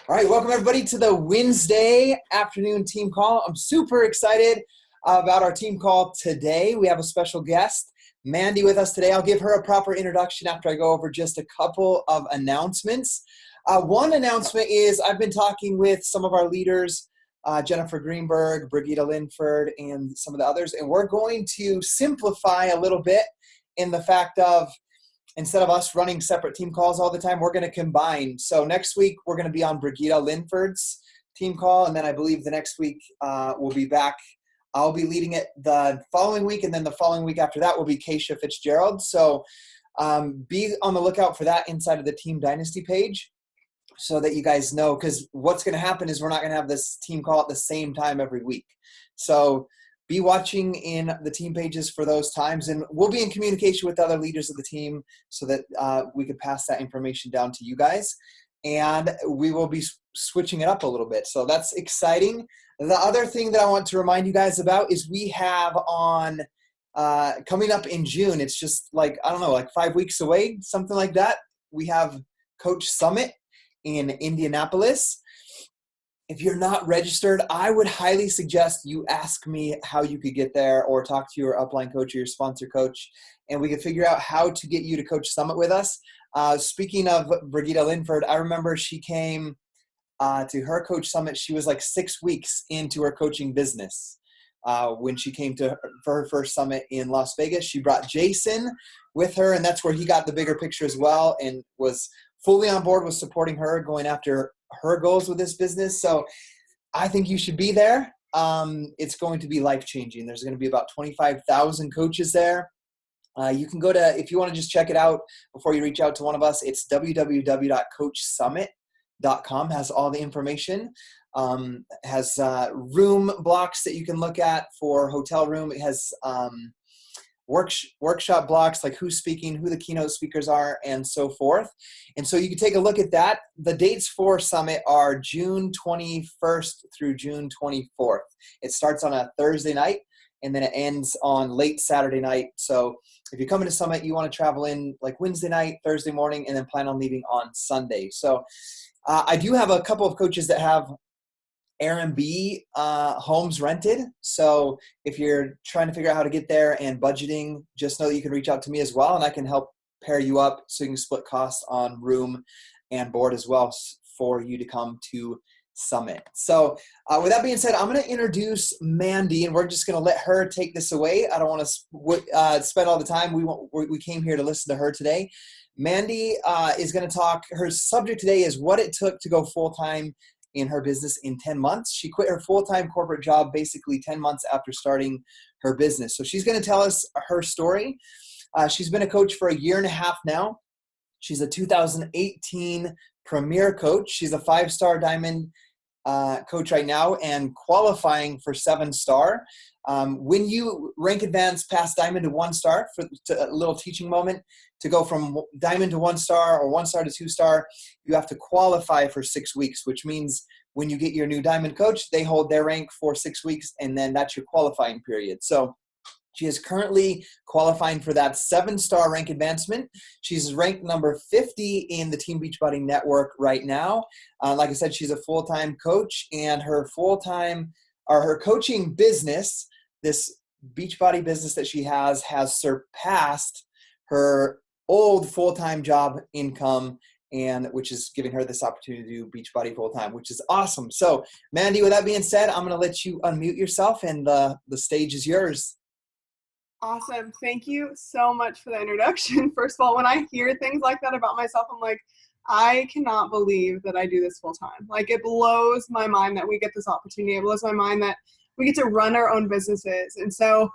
All right, welcome everybody to the Wednesday afternoon team call. I'm super excited about our team call today. We have a special guest, Mandie, with us today. I'll give her a proper introduction after I go over just a couple of announcements. One announcement is I've been talking with some of our leaders, Jennifer Greenberg, Brigitte Linford, and some of the others, and we're going to simplify a little bit in the fact of instead of us running separate team calls all the time, we're going to combine. So next week, we're going to be on Brigitte Linford's team call. And then I believe the next week we'll be back. I'll be leading it the following week. And then the following week after that will be Keisha Fitzgerald. So be on the lookout for that inside of the Team Dynasty page so that you guys know. Because what's going to happen is we're not going to have this team call at the same time every week. So be watching in the team pages for those times, and we'll be in communication with other leaders of the team so that we could pass that information down to you guys, and we will be switching it up a little bit. So that's exciting. The other thing that I want to remind you guys about is we have on coming up in June, it's just like, I don't know, like 5 weeks away, something like that. We have Coach Summit in Indianapolis. If you're not registered, I would highly suggest you ask me how you could get there or talk to your upline coach or your sponsor coach, and we can figure out how to get you to Coach Summit with us. Speaking of Brigitte Linford, I remember she came to her Coach Summit. She was like 6 weeks into her coaching business when she came for her first summit in Las Vegas. She brought Jason with her, and that's where he got the bigger picture as well and was fully on board with supporting her, going after her goals with this business. So I think you should be there. It's going to be life-changing. There's going to be about 25,000 coaches there. You can go to, if you want to just check it out before you reach out to one of us, it's www.coachsummit.com, has all the information. Has room blocks that you can look at for hotel room. It has workshop blocks, like who's speaking, who the keynote speakers are, and so forth. And so you can take a look at that. The dates for Summit are June 21st through June 24th. It starts on a Thursday night, and then it ends on late Saturday night. So if you're coming to Summit, you want to travel in like Wednesday night, Thursday morning, and then plan on leaving on Sunday. So I do have a couple of coaches that have Airbnb homes rented. So if you're trying to figure out how to get there and budgeting, just know that you can reach out to me as well, and I can help pair you up so you can split costs on room and board as well for you to come to Summit. So with that being said, I'm going to introduce Mandie, and we're just going to let her take this away. I don't want to spend all the time. We came here to listen to her today. Mandie is going to talk. Her subject today is what it took to go full-time in her business in 10 months. She quit her full-time corporate job basically 10 months after starting her business. So she's going to tell us her story. She's been a coach for 1.5 years now. She's a 2018 Premier Coach. She's a 5-star Diamond coach right now and qualifying for 7-star. When you rank advance past Diamond to 1-star, to a little teaching moment, to go from Diamond to 1-star or 1-star to 2-star, you have to qualify for 6 weeks, which means when you get your new Diamond coach, they hold their rank for 6 weeks, and then that's your qualifying period. So she is currently qualifying for that 7-star rank advancement. She's ranked number 50 in the Team Beachbody network right now. Like I said, she's a full-time coach, and her her coaching business, this Beachbody business that she has surpassed her old full-time job income, and which is giving her this opportunity to do Beachbody full-time, which is awesome. So Mandie, with that being said, I'm going to let you unmute yourself, and the stage is yours. Awesome. Thank you so much for the introduction. First of all, when I hear things like that about myself, I'm like, I cannot believe that I do this full time. Like, it blows my mind that we get this opportunity. It blows my mind that we get to run our own businesses. And so,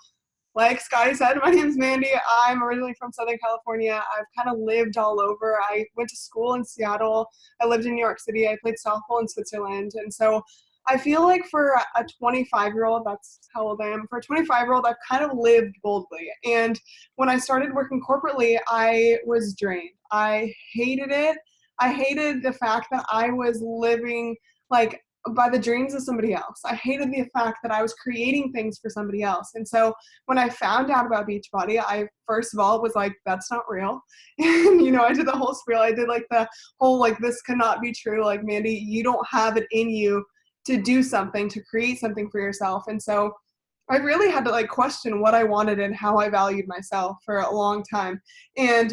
like Scotty said, my name's Mandie. I'm originally from Southern California. I've kind of lived all over. I went to school in Seattle. I lived in New York City. I played softball in Switzerland. And so I feel like for a 25-year-old, that's how old I am, for a 25-year-old, I've kind of lived boldly. And when I started working corporately, I was drained. I hated it. I hated the fact that I was living like by the dreams of somebody else. I hated the fact that I was creating things for somebody else. And so when I found out about Beachbody, I first of all was like, that's not real. And, you know, I did the whole spiel. I did like the whole, like, this cannot be true. Like, Mandie, you don't have it in you to do something, to create something for yourself. And so I really had to like question what I wanted and how I valued myself for a long time. And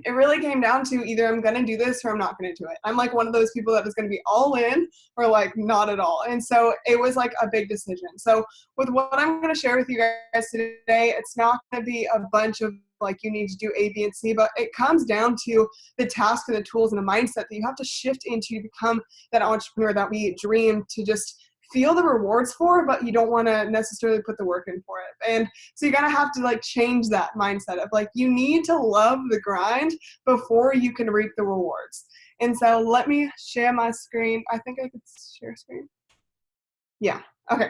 it really came down to either I'm going to do this or I'm not going to do it. I'm like one of those people that is going to be all in or like not at all. And so it was like a big decision. So with what I'm going to share with you guys today, it's not going to be a bunch of like you need to do A, B, and C, but it comes down to the task and the tools and the mindset that you have to shift into to become that entrepreneur that we dream to just feel the rewards for, but you don't want to necessarily put the work in for it. And so you're going to have to like change that mindset of like, you need to love the grind before you can reap the rewards. And so let me share my screen. I think I could share screen. Yeah. Okay.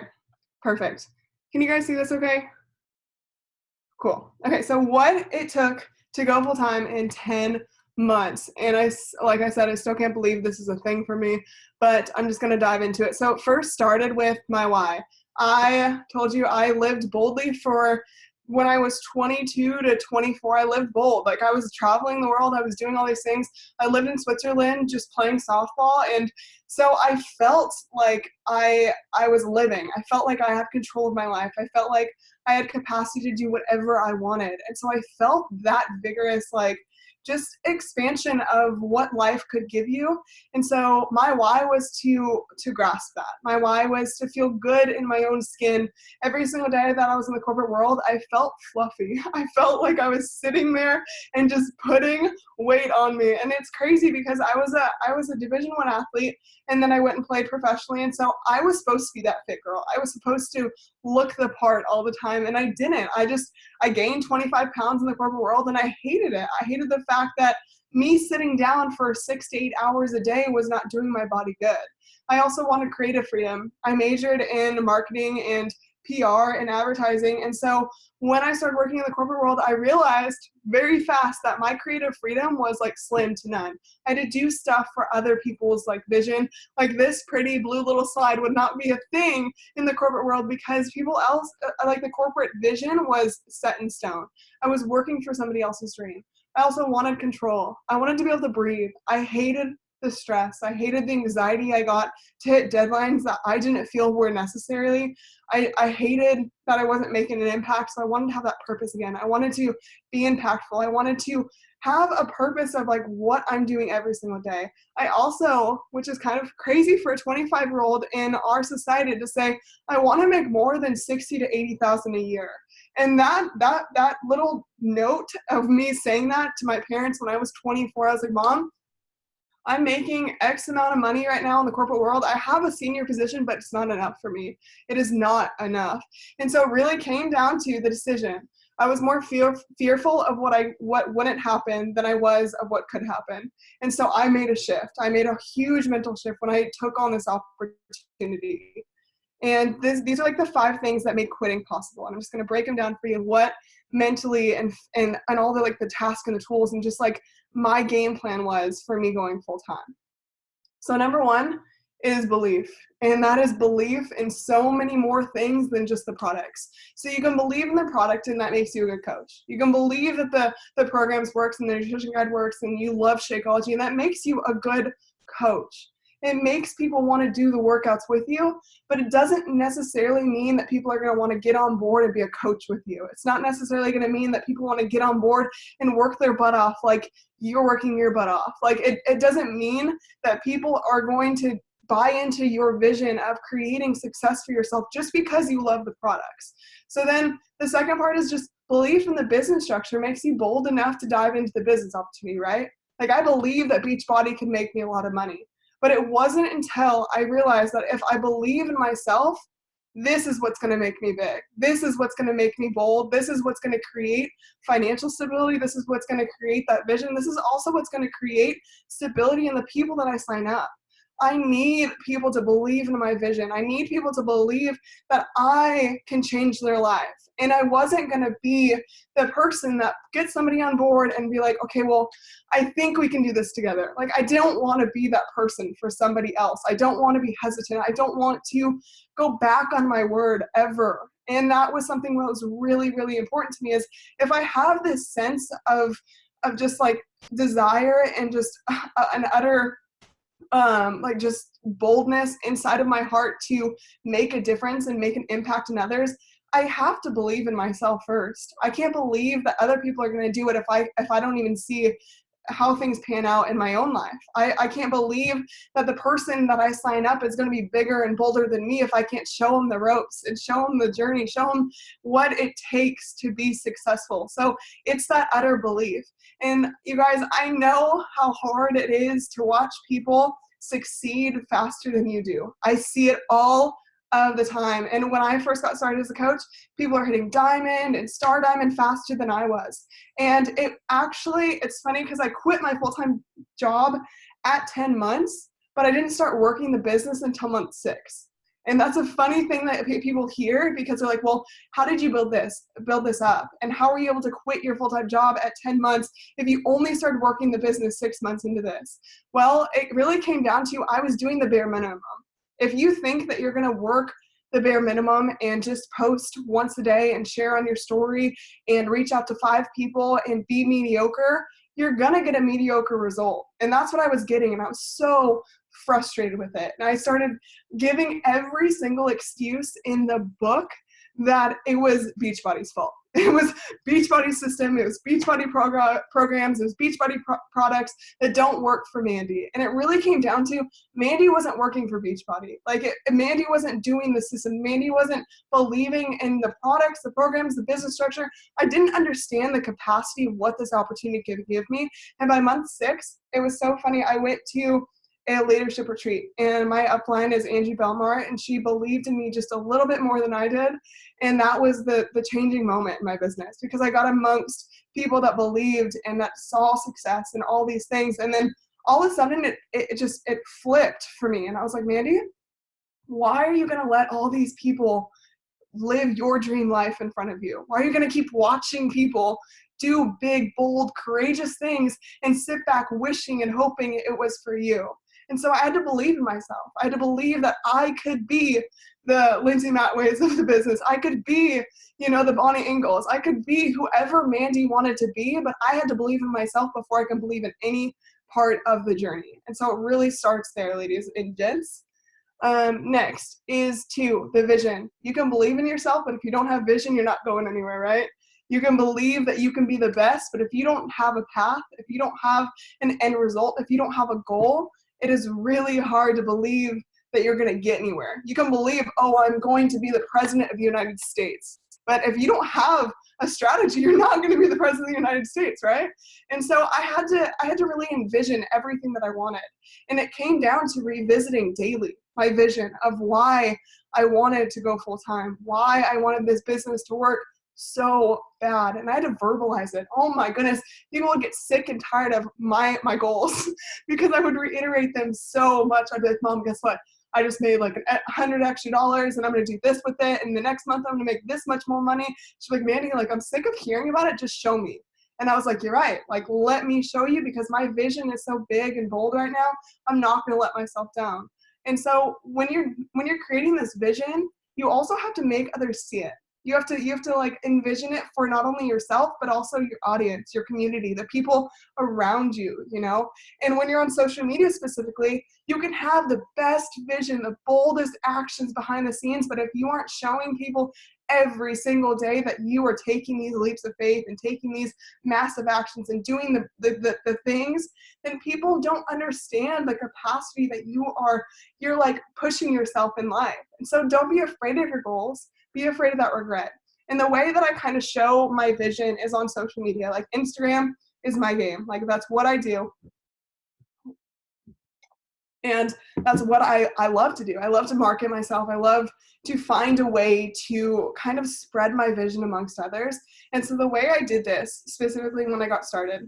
Perfect. Can you guys see this okay? Cool. Okay. So what it took to go full time in 10 months. And like I said, I still can't believe this is a thing for me, but I'm just going to dive into it. So first started with my why. I told you I lived boldly for when I was 22 to 24, I lived bold. Like I was traveling the world. I was doing all these things. I lived in Switzerland just playing softball. And so I felt like I was living. I felt like I had control of my life. I felt like I had capacity to do whatever I wanted. And so I felt that vigorous, like, just expansion of what life could give you. And so my why was to grasp that. My why was to feel good in my own skin. Every single day that I was in the corporate world, I felt fluffy. I felt like I was sitting there and just putting weight on me. And it's crazy because I was a Division I athlete, and then I went and played professionally. And so I was supposed to be that fit girl. I was supposed to look the part all the time, and I didn't. I gained 25 pounds in the corporate world, and I hated it. I hated the fact that me sitting down for 6 to 8 hours a day was not doing my body good. I also wanted creative freedom. I majored in marketing and PR and advertising. And so when I started working in the corporate world, I realized very fast that my creative freedom was like slim to none. I had to do stuff for other people's like vision. Like this pretty blue little slide would not be a thing in the corporate world because people else, like the corporate vision was set in stone. I was working for somebody else's dream. I also wanted control. I wanted to be able to breathe. I hated the stress. I hated the anxiety I got to hit deadlines that I didn't feel were necessarily. I hated that I wasn't making an impact. So I wanted to have that purpose again. I wanted to be impactful. I wanted to have a purpose of like what I'm doing every single day. I also, which is kind of crazy for a 25-year-old in our society to say, I want to make more than 60 to 80,000 a year. And that little note of me saying that to my parents when I was 24, I was like, Mom, I'm making X amount of money right now in the corporate world. I have a senior position, but it's not enough for me. It is not enough. And so it really came down to the decision. I was more fearful of what wouldn't happen than I was of what could happen. And so I made a shift. I made a huge mental shift when I took on this opportunity. And these are like the 5 things that make quitting possible. And I'm just going to break them down for you, what mentally and all the like the tasks and the tools and just like my game plan was for me going full time. So number 1 is belief. And that is belief in so many more things than just the products. So you can believe in the product and that makes you a good coach. You can believe that the programs works and the nutrition guide works and you love Shakeology and that makes you a good coach. It makes people want to do the workouts with you, but it doesn't necessarily mean that people are going to want to get on board and be a coach with you. It's not necessarily going to mean that people want to get on board and work their butt off like you're working your butt off. Like it doesn't mean that people are going to buy into your vision of creating success for yourself just because you love the products. So then the second part is just belief in the business structure makes you bold enough to dive into the business opportunity, right? Like I believe that Beachbody can make me a lot of money. But it wasn't until I realized that if I believe in myself, this is what's going to make me big. This is what's going to make me bold. This is what's going to create financial stability. This is what's going to create that vision. This is also what's going to create stability in the people that I sign up. I need people to believe in my vision. I need people to believe that I can change their life. And I wasn't going to be the person that gets somebody on board and be like, okay, well, I think we can do this together. Like, I don't want to be that person for somebody else. I don't want to be hesitant. I don't want to go back on my word ever. And that was something that was really, really important to me, is if I have this sense of just like desire and just an utter like just boldness inside of my heart to make a difference and make an impact in others, I have to believe in myself first. I can't believe that other people are going to do it if I don't even see how things pan out in my own life. I can't believe that the person that I sign up is going to be bigger and bolder than me if I can't show them the ropes and show them the journey, show them what it takes to be successful. So it's that utter belief. And you guys, I know how hard it is to watch people succeed faster than you do. I see it all of the time. And when I first got started as a coach, people are hitting diamond and star diamond faster than I was. And it's funny because I quit my full-time job at 10 months, but I didn't start working the business until month 6. And that's a funny thing that people hear, because they're like, well, how did you build this up? And how were you able to quit your full-time job at 10 months if you only started working the business 6 months into this? Well, it really came down to, I was doing the bare minimum. If you think that you're going to work the bare minimum and just post once a day and share on your story and reach out to 5 people and be mediocre, you're going to get a mediocre result. And that's what I was getting. And I was so frustrated with it. And I started giving every single excuse in the book that it was Beachbody's fault. It was Beachbody's system. It was Beachbody programs. It was Beachbody products that don't work for Mandie. And it really came down to, Mandie wasn't working for Beachbody. Mandie wasn't doing the system. Mandie wasn't believing in the products, the programs, the business structure. I didn't understand the capacity of what this opportunity could give me. And by month 6, it was so funny. I went to a leadership retreat, and my upline is Angie Belmar, and she believed in me just a little bit more than I did. And that was the changing moment in my business, because I got amongst people that believed and that saw success and all these things. And then all of a sudden it flipped for me. And I was like, Mandie, why are you going to let all these people live your dream life in front of you? Why are you going to keep watching people do big, bold, courageous things and sit back wishing and hoping it was for you? And so I had to believe in myself. I had to believe that I could be the Lindsay Matways of the business. I could be, the Bonnie Ingalls. I could be whoever Mandie wanted to be, but I had to believe in myself before I can believe in any part of the journey. And so it really starts there, ladies and gents. Next is 2, the vision. You can believe in yourself, but if you don't have vision, you're not going anywhere, right? You can believe that you can be the best, but if you don't have a path, if you don't have an end result, if you don't have a goal, it is really hard to believe that you're going to get anywhere. You can believe, oh, I'm going to be the president of the United States. But if you don't have a strategy, you're not going to be the president of the United States, right? And so I had to really envision everything that I wanted. And it came down to revisiting daily my vision of why I wanted to go full time, why I wanted this business to work so bad. And I had to verbalize it. Oh my goodness. People would get sick and tired of my goals because I would reiterate them so much. I'd be like, Mom, guess what? I just made like $100 extra and I'm going to do this with it. And the next month I'm going to make this much more money. She's like, Mandie, I'm sick of hearing about it. Just show me. And I was like, you're right. Let me show you, because my vision is so big and bold right now. I'm not going to let myself down. And so when you're creating this vision, you also have to make others see it. You have to envision it for not only yourself, but also your audience, your community, the people around you, And when you're on social media specifically, you can have the best vision, the boldest actions behind the scenes, but if you aren't showing people every single day that you are taking these leaps of faith and taking these massive actions and doing the things, then people don't understand the capacity that you're pushing yourself in life. And so don't be afraid of your goals. Be afraid of that regret. And the way that I kind of show my vision is on social media. Instagram is my game. That's what I do. And that's what I love to do. I love to market myself. I love to find a way to kind of spread my vision amongst others. And so the way I did this, specifically when I got started,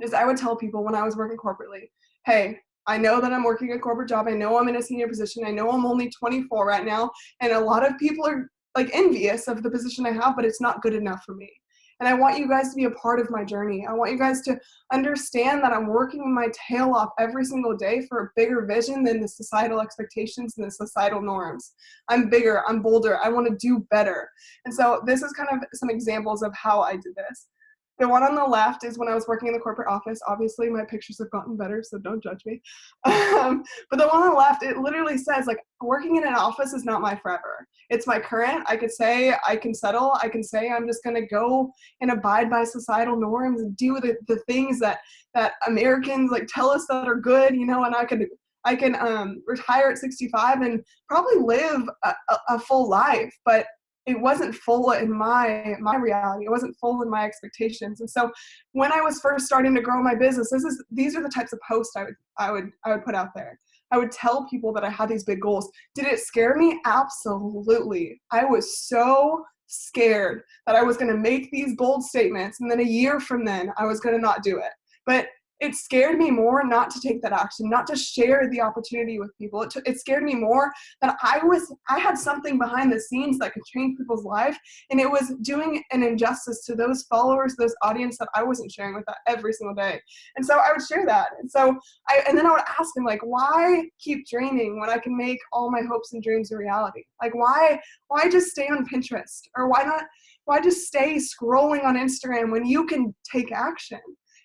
is I would tell people when I was working corporately, hey, I know that I'm working a corporate job. I know I'm in a senior position. I know I'm only 24 right now. And a lot of people are like envious of the position I have, but it's not good enough for me. And I want you guys to be a part of my journey. I want you guys to understand that I'm working my tail off every single day for a bigger vision than the societal expectations and the societal norms. I'm bigger, I'm bolder, I want to do better. And so this is kind of some examples of how I did this. The one on the left is when I was working in the corporate office. Obviously, my pictures have gotten better, so don't judge me. But the one on the left, it literally says, like, working in an office is not my forever. It's my current. I could say I can settle. I can say I'm just going to go and abide by societal norms and do the things that Americans like tell us that are good, you know, and I can retire at 65 and probably live a full life, but it wasn't full in my reality. It wasn't full in my expectations. And so when I was first starting to grow my business, these are the types of posts I would put out there. I would tell people that I had these big goals. Did it scare me? Absolutely. I was so scared that I was going to make these bold statements, and then a year from then I was going to not do it. But it scared me more not to take that action, not to share the opportunity with people. It scared me more that I had something behind the scenes that could change people's life, and it was doing an injustice to those followers, those audience that I wasn't sharing with that every single day. And so I would share that. And then I would ask them, like, why keep dreaming when I can make all my hopes and dreams a reality? Like, why just stay on Pinterest? Or why just stay scrolling on Instagram when you can take action?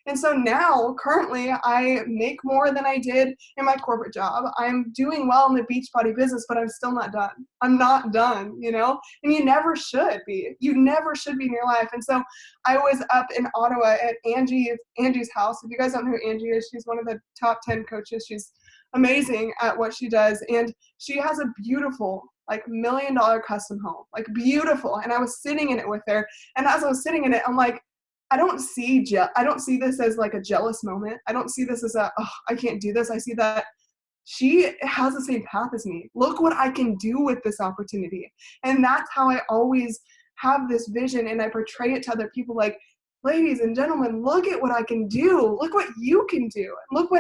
And so now, currently, I make more than I did in my corporate job. I'm doing well in the Beachbody business, but I'm still not done. I'm not done, you know? And you never should be. You never should be in your life. And so I was up in Ottawa at Angie's house. If you guys don't know who Angie is, she's one of the top 10 coaches. She's amazing at what she does. And she has a beautiful, like, $1 million custom home, like, beautiful. And I was sitting in it with her. And as I was sitting in it, I'm like, I don't see this as like a jealous moment. I don't see this as I can't do this. I see that she has the same path as me. Look what I can do with this opportunity. And that's how I always have this vision, and I portray it to other people, like, ladies and gentlemen, look at what I can do. Look what you can do. Look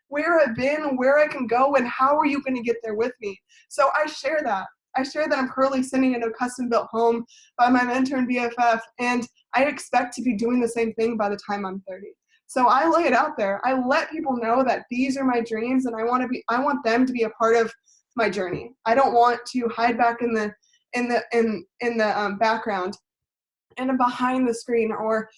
where I've been, where I can go, and how are you going to get there with me? So I share that. I'm currently sitting in a custom-built home by my mentor and BFF, and I expect to be doing the same thing by the time I'm 30. So I lay it out there. I let people know that these are my dreams, and I want them to be a part of my journey. I don't want to hide back in the background and behind the screen, or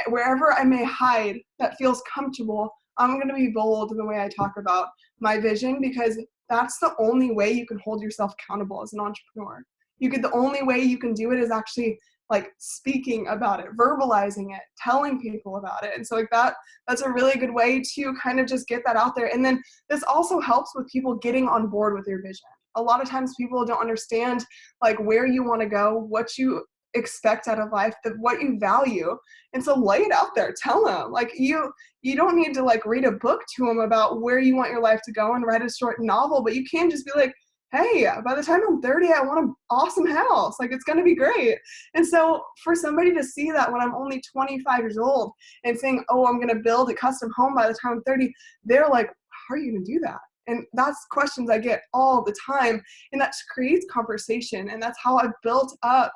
wherever I may hide that feels comfortable. I'm going to be bold in the way I talk about my vision, because that's the only way you can hold yourself accountable as an entrepreneur. The only way you can do it is actually like speaking about it, verbalizing it, telling people about it. And so like that's a really good way to kind of just get that out there. And then this also helps with people getting on board with your vision. A lot of times people don't understand like where you want to go, what you expect out of life, what you value. And so lay it out there. Tell them, like, you don't need to like read a book to them about where you want your life to go and write a short novel, but you can just be like, hey, by the time I'm 30, I want an awesome house. Like, it's going to be great. And so for somebody to see that when I'm only 25 years old and saying, oh, I'm going to build a custom home by the time I'm 30, they're like, how are you going to do that? And that's questions I get all the time. And that creates conversation. And that's how I've built up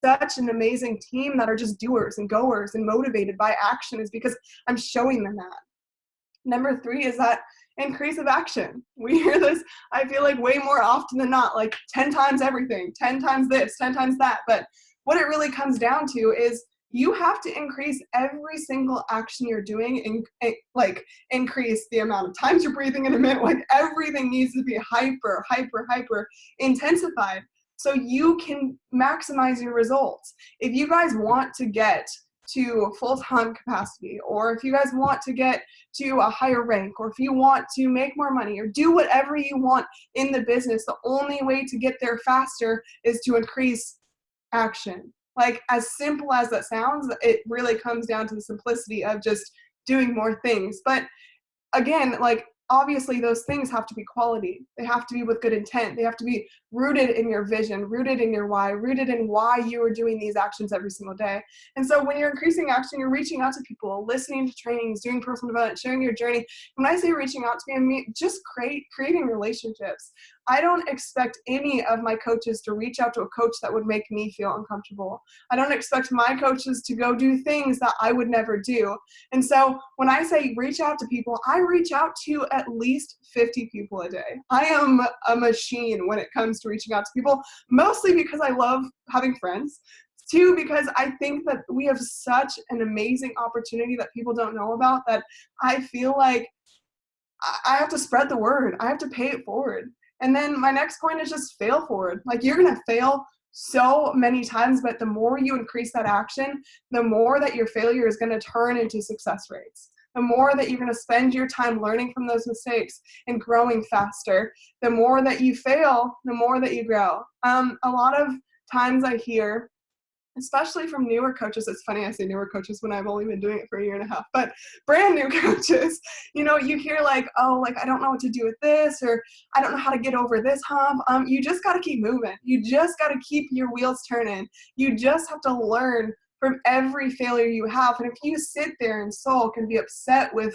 such an amazing team that are just doers and goers and motivated by action, is because I'm showing them that. Number 3 is that increase of action. We hear this, I feel like, way more often than not, like 10 times everything, 10 times this, 10 times that. But what it really comes down to is you have to increase every single action you're doing, and like increase the amount of times you're breathing in a minute. Like, everything needs to be hyper intensified so you can maximize your results. If you guys want to get to full-time capacity, or if you guys want to get to a higher rank, or if you want to make more money, or do whatever you want in the business, the only way to get there faster is to increase action. Like, as simple as that sounds, it really comes down to the simplicity of just doing more things. But again, like, obviously those things have to be quality. They have to be with good intent. They have to be rooted in your vision, rooted in your why, rooted in why you are doing these actions every single day. And so when you're increasing action, you're reaching out to people, listening to trainings, doing personal development, sharing your journey. When I say reaching out to me, I mean just creating relationships. I don't expect any of my coaches to reach out to a coach that would make me feel uncomfortable. I don't expect my coaches to go do things that I would never do. And so when I say reach out to people, I reach out to at least 50 people a day. I am a machine when it comes to reaching out to people, mostly because I love having friends. Two, because I think that we have such an amazing opportunity that people don't know about, that I feel like I have to spread the word. I have to pay it forward. And then my next point is just fail forward. Like, you're going to fail so many times, but the more you increase that action, the more that your failure is going to turn into success rates. The more that you're going to spend your time learning from those mistakes and growing faster. The more that you fail, the more that you grow. A lot of times I hear, especially from newer coaches, it's funny I say newer coaches when I've only been doing it for a year and a half, but brand new coaches, you hear like, oh, like, I don't know what to do with this, or I don't know how to get over this hump. You just got to keep moving. You just got to keep your wheels turning. You just have to learn from every failure you have. And if you sit there and sulk and be upset with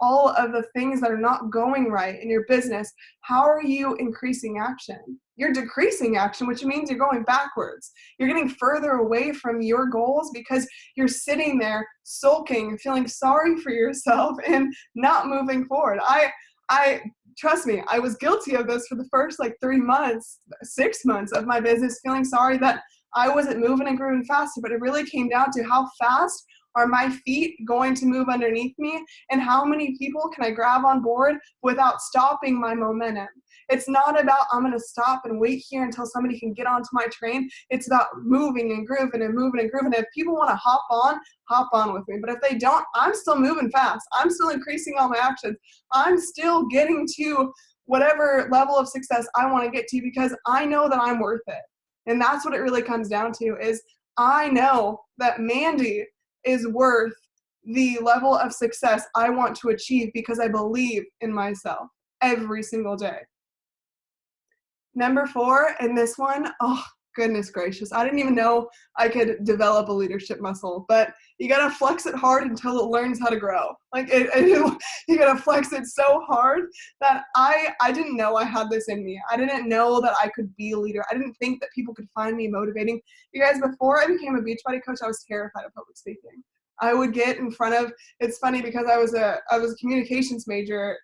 all of the things that are not going right in your business, how are you increasing action? You're decreasing action, which means you're going backwards. You're getting further away from your goals because you're sitting there sulking, feeling sorry for yourself, and not moving forward. I trust me, I was guilty of this for the first 3 months, 6 months of my business, feeling sorry that I wasn't moving and growing faster, but it really came down to how fast are my feet going to move underneath me, and how many people can I grab on board without stopping my momentum. It's not about I'm going to stop and wait here until somebody can get onto my train. It's about moving and grooving and moving and grooving. If people want to hop on with me. But if they don't, I'm still moving fast. I'm still increasing all my actions. I'm still getting to whatever level of success I want to get to, because I know that I'm worth it. And that's what it really comes down to, is I know that Mandie is worth the level of success I want to achieve, because I believe in myself every single day. Number 4, and this one, oh goodness gracious, I didn't even know I could develop a leadership muscle, but you gotta flex it hard until it learns how to grow. You gotta flex it so hard that I didn't know I had this in me. I didn't know that I could be a leader. I didn't think that people could find me motivating. You guys, before I became a Beachbody coach, I was terrified of public speaking. I would get in front of, it's funny because I was a communications major,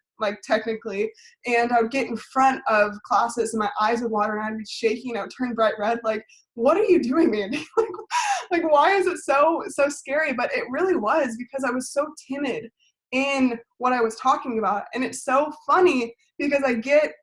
technically, and I would get in front of classes and my eyes would water and I'd be shaking. I would turn bright red. What are you doing, Mandie? Why is it so scary? But it really was because I was so timid in what I was talking about. And it's so funny because I get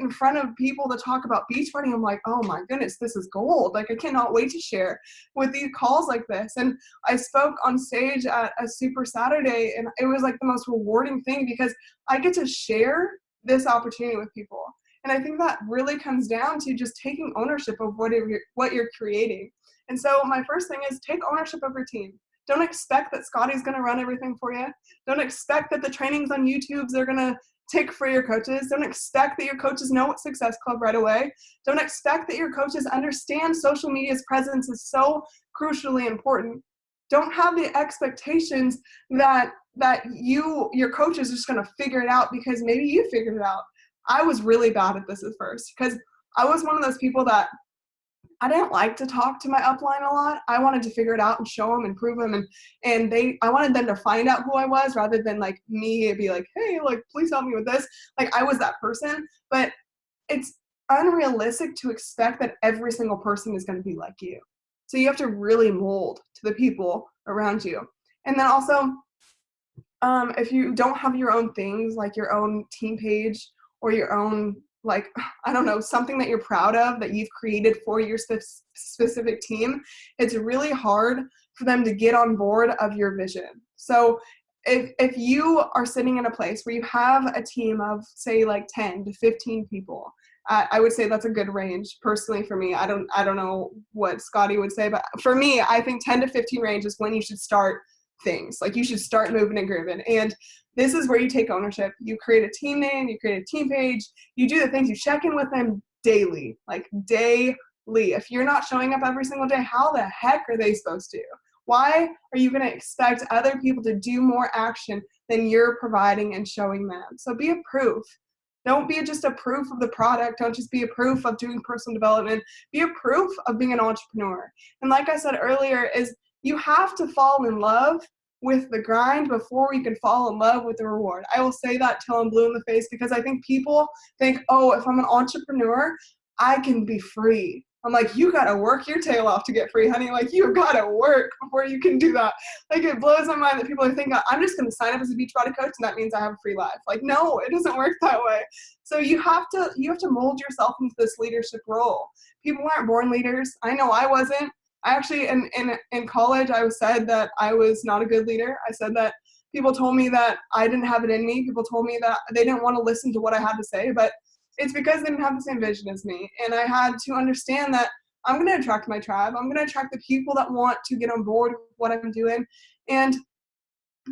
in front of people to talk about Beachbody. I'm like, oh my goodness, this is gold. I cannot wait to share with these calls like this. And I spoke on stage at a Super Saturday, and it was the most rewarding thing because I get to share this opportunity with people. And I think that really comes down to just taking ownership of what you're creating. And so my first thing is take ownership of your team. Don't expect that Scotty's going to run everything for you. Don't expect that the trainings on YouTube are going to tick for your coaches. Don't expect that your coaches know what Success Club right away. Don't expect that your coaches understand social media's presence is so crucially important. Don't have the expectations that your coach is just going to figure it out because maybe you figured it out. I was really bad at this at first because I was one of those people that I didn't like to talk to my upline a lot. I wanted to figure it out and show them and prove them. And I wanted them to find out who I was rather than me be like, hey, please help me with this. I was that person, but it's unrealistic to expect that every single person is going to be like you. So you have to really mold to the people around you. And then also, if you don't have your own things, like your own team page or your own I don't know, something that you're proud of that you've created for your specific team, it's really hard for them to get on board of your vision. So if you are sitting in a place where you have a team of say 10 to 15 people, I would say that's a good range personally for me. I don't know what Scotty would say, but for me, I think 10 to 15 range is when you should start things. Like, you should start moving and grooving. And this is where you take ownership. You create a team name, you create a team page, you do the things, you check in with them daily, like daily. If you're not showing up every single day, how the heck are they supposed to? Why are you going to expect other people to do more action than you're providing and showing them? So be a proof. Don't be just a proof of the product. Don't just be a proof of doing personal development. Be a proof of being an entrepreneur. And like I said earlier, is you have to fall in love with the grind before you can fall in love with the reward. I will say that till I'm blue in the face, because I think people think, oh, if I'm an entrepreneur, I can be free. I'm like, you got to work your tail off to get free, honey. Like, you got to work before you can do that. Like, it blows my mind that people are thinking, I'm just going to sign up as a Beachbody coach and that means I have a free life. Like, no, it doesn't work that way. So you have to mold yourself into this leadership role. People aren't born leaders. I know I wasn't. I actually, in college, I said that I was not a good leader. I said that people told me that I didn't have it in me. People told me that they didn't want to listen to what I had to say, but it's because they didn't have the same vision as me. And I had to understand that I'm going to attract my tribe. I'm going to attract the people that want to get on board with what I'm doing. And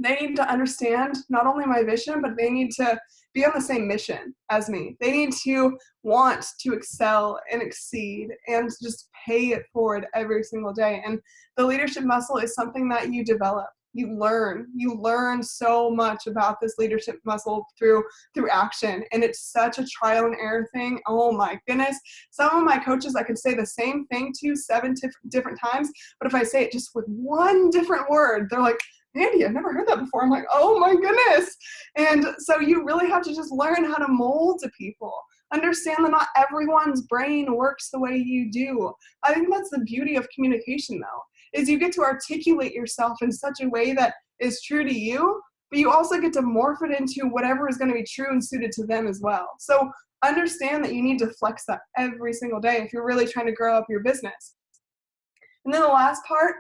they need to understand not only my vision, but they need to be on the same mission as me. They need to want to excel and exceed and just pay it forward every single day. And the leadership muscle is something that you develop. You learn so much about this leadership muscle through action. And it's such a trial and error thing. Oh my goodness. Some of my coaches, I could say the same thing to 7 different times, but if I say it just with one different word, they're like, Mandie, I've never heard that before. I'm like, oh my goodness. And so you really have to just learn how to mold to people. Understand that not everyone's brain works the way you do. I think that's the beauty of communication, though, is you get to articulate yourself in such a way that is true to you, but you also get to morph it into whatever is going to be true and suited to them as well. So understand that you need to flex that every single day if you're really trying to grow up your business. And then the last part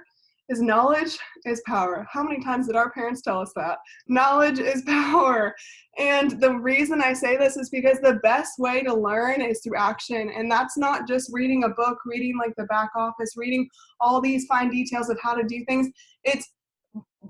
is knowledge is power. How many times did our parents tell us that? Knowledge is power. And the reason I say this is because the best way to learn is through action. And that's not just reading a book, reading like the back office, reading all these fine details of how to do things. It's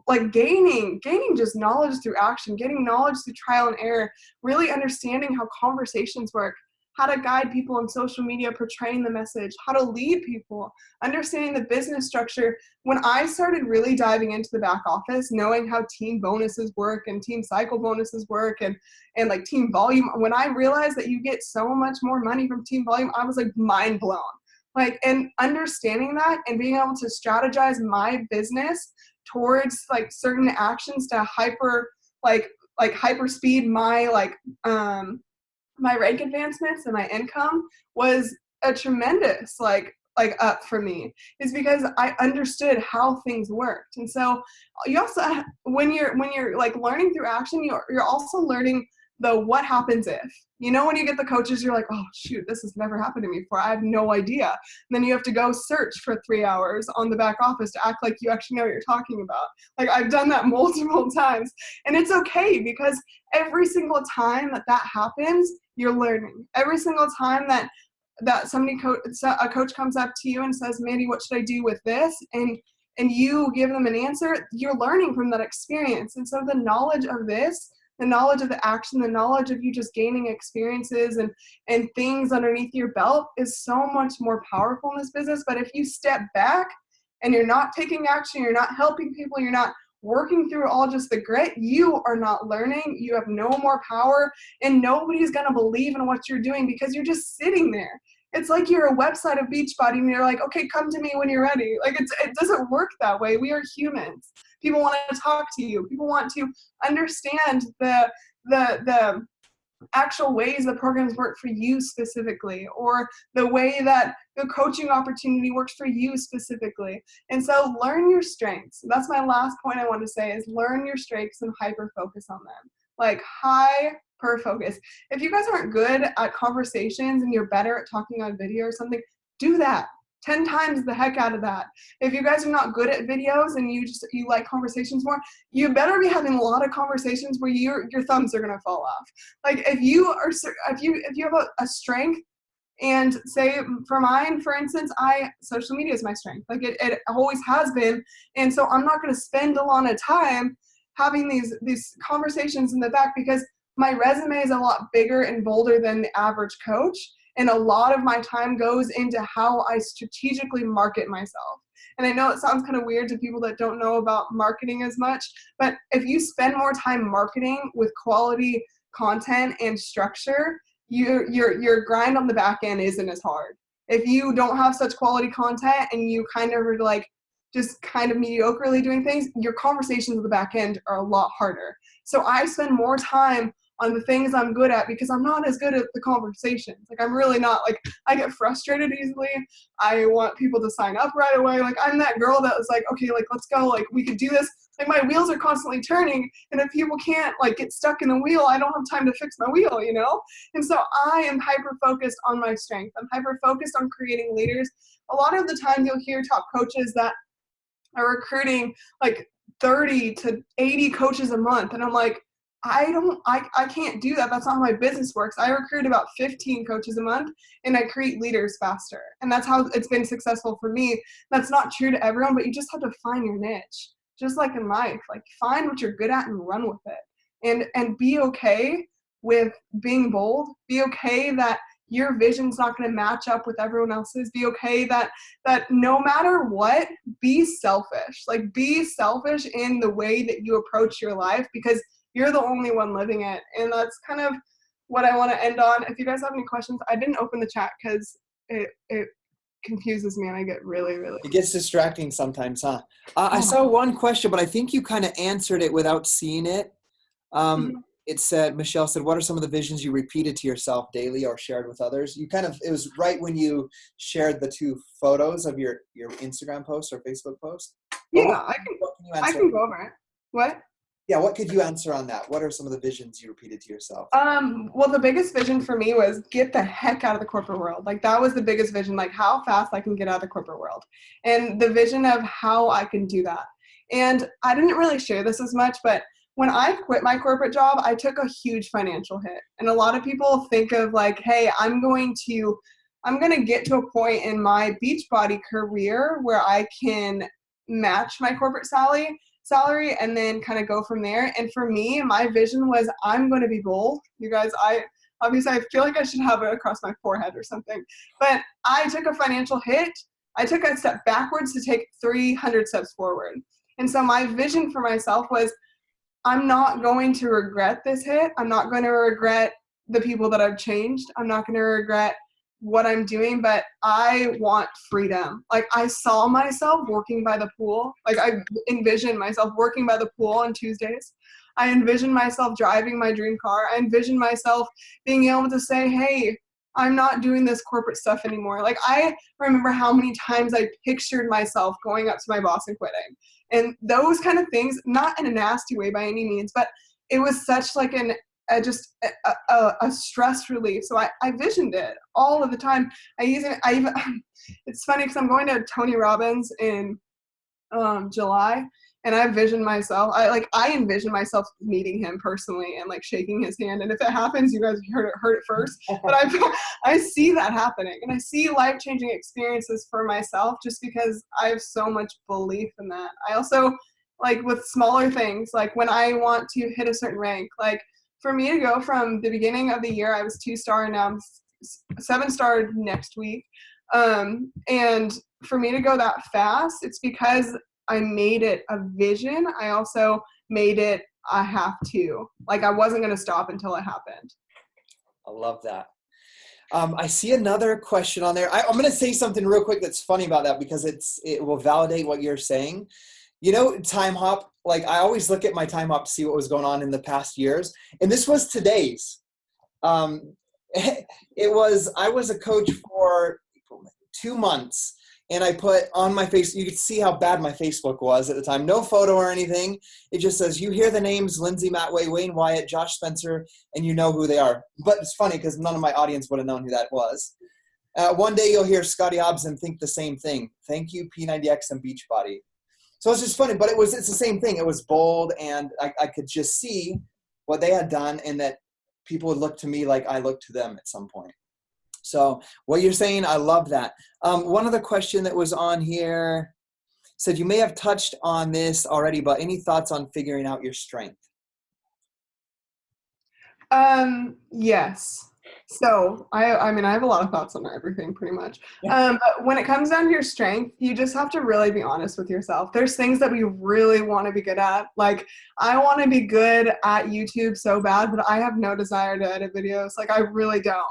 like gaining just knowledge through action, getting knowledge through trial and error, really understanding how conversations work, how to guide people on social media, portraying the message, how to lead people, understanding the business structure. When I started really diving into the back office, knowing how team bonuses work and team cycle bonuses work and like team volume, when I realized that you get so much more money from team volume, I was like mind blown. Like, and understanding that and being able to strategize my business towards like certain actions to hyper speed my my rank advancements and my income was a tremendous like up for me, is because I understood how things worked. And so you also, when you're like learning through action, you're also learning the what happens if. You know, when you get the coaches, you're like, oh shoot, this has never happened to me before. I have no idea. And then you have to go search for 3 hours on the back office to act like you actually know what you're talking about. Like, I've done that multiple times. And it's okay, because every single time that happens, you're learning. Every single time that a coach comes up to you and says, Mandie, what should I do with this? And you give them an answer, you're learning from that experience. And so the knowledge of this, the knowledge of the action, the knowledge of you just gaining experiences and things underneath your belt is so much more powerful in this business. But if you step back and you're not taking action, you're not helping people, you're not working through all just the grit, you are not learning, you have no more power, and nobody's going to believe in what you're doing because you're just sitting there. It's like you're a website of Beachbody and you're like, okay, come to me when you're ready. Like, it doesn't work that way. We are humans. People want to talk to you. People want to understand the actual ways the programs work for you specifically, or the way that the coaching opportunity works for you specifically. And so learn your strengths. That's my last point I want to say, is learn your strengths and hyper focus on them. Like, hyper focus. If you guys aren't good at conversations and you're better at talking on video or something, do that. 10 times the heck out of that. If you guys are not good at videos and you like conversations more, you better be having a lot of conversations where your thumbs are gonna fall off. Like, if you have a strength And say for mine, for instance, social media is my strength. Like it always has been. And so I'm not going to spend a lot of time having these conversations in the back, because my resume is a lot bigger and bolder than the average coach. And a lot of my time goes into how I strategically market myself. And I know it sounds kind of weird to people that don't know about marketing as much, but if you spend more time marketing with quality content and structure, your grind on the back end isn't as hard. If you don't have such quality content and you kind of are like just kind of mediocrely doing things, your conversations at the back end are a lot harder. So I spend more time on the things I'm good at, because I'm not as good at the conversations. Like I'm really not, like I get frustrated easily. I want people to sign up right away. Like I'm that girl that was like, okay, like let's go, like we could do this. Like my wheels are constantly turning, and if people can't like get stuck in the wheel, I don't have time to fix my wheel, you know? And so I am hyper focused on my strength. I'm hyper focused on creating leaders. A lot of the time you'll hear top coaches that are recruiting like 30 to 80 coaches a month. And I'm like, I can't do that. That's not how my business works. I recruit about 15 coaches a month, and I create leaders faster. And that's how it's been successful for me. That's not true to everyone, but you just have to find your niche. Just like in life, like find what you're good at and run with it. And be okay with being bold. Be okay that your vision's not going to match up with everyone else's. Be okay that no matter what, be selfish. Like be selfish in the way that you approach your life, because you're the only one living it. And that's kind of what I want to end on. If you guys have any questions, I didn't open the chat because it confuses me and I get really. It gets distracting sometimes, huh? I saw one question, but I think you kind of answered it without seeing it. It said, Michelle said, what are some of the visions you repeated to yourself daily or shared with others? You kind of, it was right when you shared the two photos of your Instagram post or Facebook post. Yeah, I can go over it. What? Yeah, what could you answer on that? What are some of the visions you repeated to yourself? Well, the biggest vision for me was get the heck out of the corporate world. Like that was the biggest vision, like how fast I can get out of the corporate world, and the vision of how I can do that. And I didn't really share this as much, but when I quit my corporate job, I took a huge financial hit. And a lot of people think of like, hey, I'm going to get to a point in my Beachbody career where I can match my corporate salary and then kind of go from there. And for me, my vision was I'm going to be bold. You guys, I feel like I should have it across my forehead or something. But I took a financial hit. I took a step backwards to take 300 steps forward. And so my vision for myself was I'm not going to regret this hit. I'm not going to regret the people that I've changed. I'm not going to regret what I'm doing, but I want freedom. Like I saw myself working by the pool. Like I envisioned myself working by the pool on Tuesdays. I envisioned myself driving my dream car. I envisioned myself being able to say, hey, I'm not doing this corporate stuff anymore. Like I remember how many times I pictured myself going up to my boss and quitting. And those kind of things, not in a nasty way by any means, but it was such like a stress relief. So I visioned it all of the time. It's funny because I'm going to Tony Robbins in July, and I envision myself meeting him personally and like shaking his hand. And if it happens, you guys heard it first. But I see that happening, and I see life-changing experiences for myself just because I have so much belief in that. I also like with smaller things, like when I want to hit a certain rank, like for me to go from the beginning of the year, I was 2-star, and now I'm 7-star next week. And for me to go that fast, it's because I made it a vision. I also made it I have to. Like I wasn't going to stop until it happened. I love that. I see another question on there. I'm going to say something real quick that's funny about that because it will validate what you're saying. You know, time hop, like I always look at my time hop to see what was going on in the past years. And this was today's. I was a coach for 2 months, and I put on my face, you could see how bad my Facebook was at the time. No photo or anything. It just says, you hear the names Lindsay Matway, Wayne Wyatt, Josh Spencer, and you know who they are. But it's funny because none of my audience would have known who that was. One day you'll hear Scotty Hobbs and think the same thing. Thank you, P90X and Beachbody. So it's just funny, but it's the same thing. It was bold, and I could just see what they had done, and that people would look to me like I looked to them at some point. So what you're saying, I love that. One other question that was on here said, you may have touched on this already, but any thoughts on figuring out your strength? Yes. So I mean, I have a lot of thoughts on everything pretty much. But when it comes down to your strength, you just have to really be honest with yourself. There's things that we really want to be good at. Like, I want to be good at YouTube so bad, but I have no desire to edit videos. Like, I really don't.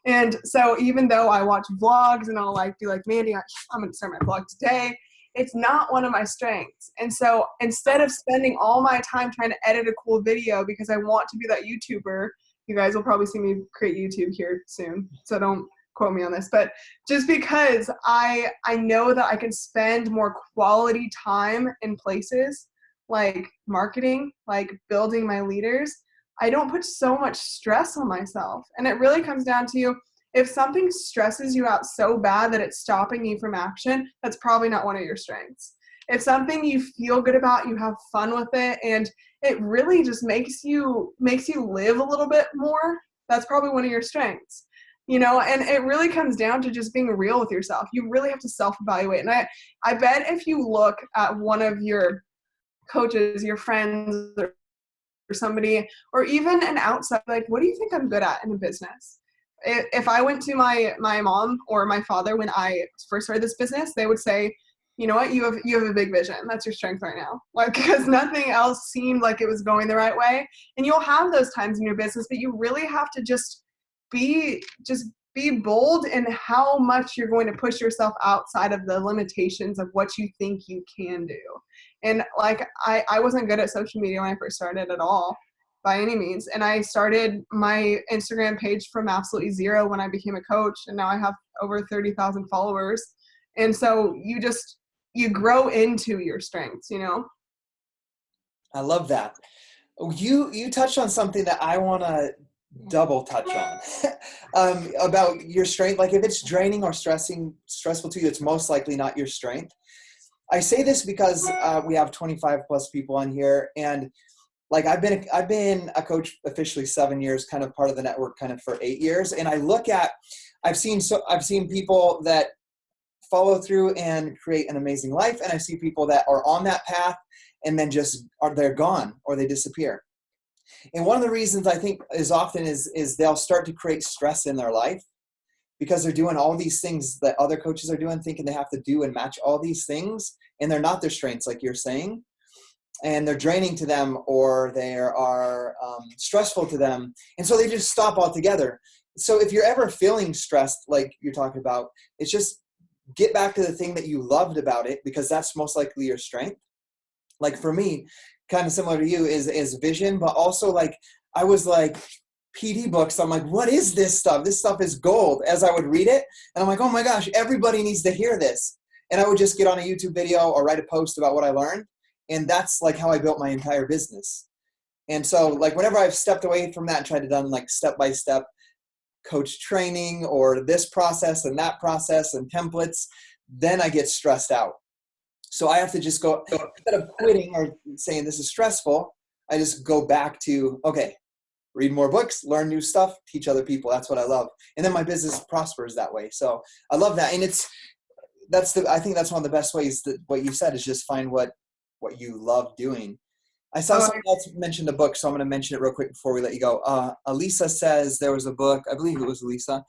And so even though I watch vlogs and I'll like be like, Mandie, I'm going to start my vlog today, it's not one of my strengths. And so instead of spending all my time trying to edit a cool video because I want to be that YouTuber, you guys will probably see me create YouTube here soon, so don't quote me on this, but just because I know that I can spend more quality time in places like marketing, like building my leaders, I don't put so much stress on myself. And it really comes down to, if something stresses you out so bad that it's stopping you from action, that's probably not one of your strengths. If something you feel good about, you have fun with it, and it really just makes you live a little bit more, that's probably one of your strengths. You know, and it really comes down to just being real with yourself. You really have to self-evaluate. And I bet if you look at one of your coaches, your friends, or somebody, or even an outside, like, what do you think I'm good at in a business? If I went to my mom or my father when I first started this business, they would say, you know what, you have a big vision. That's your strength right now. Like, because nothing else seemed like it was going the right way. And you'll have those times in your business, but you really have to just be bold in how much you're going to push yourself outside of the limitations of what you think you can do. And like, I wasn't good at social media when I first started at all, by any means. And I started my Instagram page from absolutely zero when I became a coach. And now I have over 30,000 followers. And so you grow into your strengths, you know? I love that. You touched on something that I want to double touch on about your strength. Like, if it's draining or stressful to you, it's most likely not your strength. I say this because we have 25 plus people on here, and like, I've been a coach officially 7 years, kind of part of the network kind of for 8 years. And I've seen people that follow through and create an amazing life. And I see people that are on that path and then they're gone or they disappear. And one of the reasons I think is they'll start to create stress in their life because they're doing all these things that other coaches are doing, thinking they have to do and match all these things. And they're not their strengths, like you're saying. And they're draining to them, or they are stressful to them. And so they just stop altogether. So if you're ever feeling stressed, like you're talking about, it's just get back to the thing that you loved about it, because that's most likely your strength. Like for me, kind of similar to you, is vision, but also like I was like, PD books, I'm like, what is this stuff? This stuff is gold, as I would read it. And I'm like, oh my gosh, everybody needs to hear this. And I would just get on a YouTube video or write a post about what I learned. And that's like how I built my entire business. And so like whenever I've stepped away from that and tried to done like step-by-step coach training or this process and that process and templates, then I get stressed out. So I have to just go, instead of quitting or saying this is stressful, I just go back to, okay, read more books, learn new stuff, teach other people. That's what I love. And then my business prospers that way. So I love that. And I think that's one of the best ways, that what you said, is just find what you love doing. I saw someone else mention the book, so I'm going to mention it real quick before we let you go. Elisa says there was a book, I believe it was Elisa.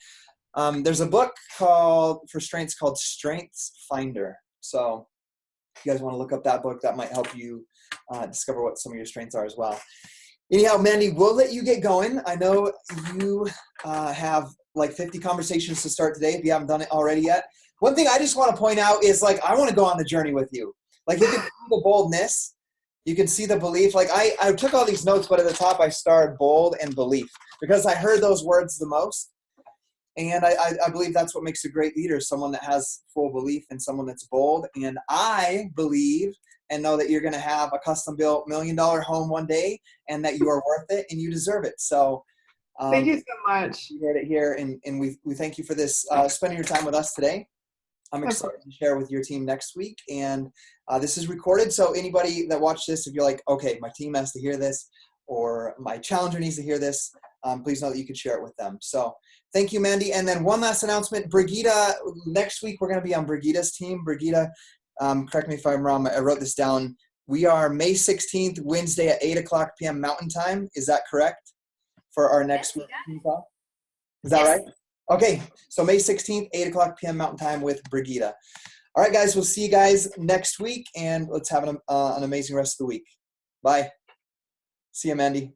There's a book for strengths called Strengths Finder. So if you guys want to look up that book, that might help you discover what some of your strengths are as well. Anyhow, Mandie, we'll let you get going. I know you have like 50 conversations to start today if you haven't done it already yet. One thing I just want to point out is like, I want to go on the journey with you. Like, you can see the boldness, you can see the belief. Like I took all these notes, but at the top I starred bold and belief because I heard those words the most. And I believe that's what makes a great leader, someone that has full belief and someone that's bold. And I believe and know that you're going to have a custom-built $1 million home one day, and that you are worth it and you deserve it. So thank you so much. You heard it here, and we thank you for this, spending your time with us today. I'm excited to share with your team next week. And this is recorded, so anybody that watched this, if you're like, okay, my team has to hear this, or my challenger needs to hear this, please know that you could share it with them. So thank you, Mandie. And then one last announcement, Brigitte, next week we're going to be on Brigitte's team. Brigitte, correct me if I'm wrong, I wrote this down. We are May 16th, Wednesday at 8 o'clock p.m. Mountain Time. Is that correct for our next week? Is that right? Okay, so May 16th, 8 o'clock p.m. Mountain Time with Brigitte. All right, guys, we'll see you guys next week, and let's have an amazing rest of the week. Bye. See you, Mandie.